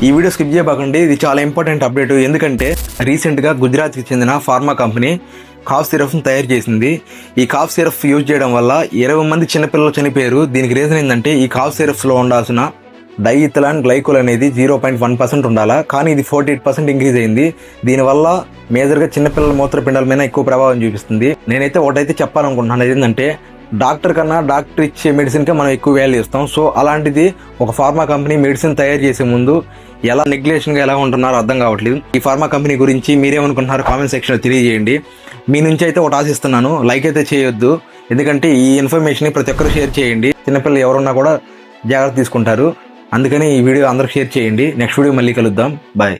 ఈ video skip చేయకండి, ఇది చాలా ఇంపార్టెంట్ అప్డేట్. ఎందుకంటే రీసెంట్గా గుజరాత్కి చెందిన ఫార్మా కంపెనీ కాఫ్ సిరప్ని తయారు చేసింది. ఈ కాఫ్ సిరప్ యూజ్ చేయడం వల్ల 20 మంది చిన్నపిల్లలు చనిపోయారు. దీనికి రీజన్ ఏంటంటే ఈ కాఫ్ సిరప్స్లో ఉండాల్సిన డైఇథిలాన్ గ్లైకోల్ అనేది 0.1% ఉండాలా, కానీ ఇది 48% ఇంక్రీజ్ అయింది. దీనివల్ల మేజర్గా చిన్నపిల్లల మూత్రపిండాల మీద ఎక్కువ ప్రభావం చూపిస్తుంది. నేనైతే ఒకటైతే చెప్పాలనుకుంటున్నాను, ఏంటంటే డాక్టర్ కన్నా డాక్టర్ ఇచ్చే మెడిసిన్కే మనం ఎక్కువ వాల్యూ ఇస్తాం. సో అలాంటిది ఒక ఫార్మా కంపెనీ మెడిసిన్ తయారు చేసే ముందు ఎలా నెగ్లెక్షన్గా ఎలా ఉంటున్నారో అర్థం కావట్లేదు. ఈ ఫార్మా కంపెనీ గురించి మీరేమనుకుంటున్నారో కామెంట్ సెక్షన్లో తెలియజేయండి. మీ నుంచి అయితే ఒకటి ఆశిస్తున్నాను, లైక్ అయితే చేయొద్దు. ఎందుకంటే ఈ ఇన్ఫర్మేషన్ ప్రతి ఒక్కరు షేర్ చేయండి. చిన్నపిల్లలు ఎవరున్నా కూడా జాగ్రత్త తీసుకుంటారు. అందుకని ఈ వీడియో అందరికి షేర్ చేయండి. నెక్స్ట్ వీడియో మళ్ళీ కలుద్దాం. బాయ్.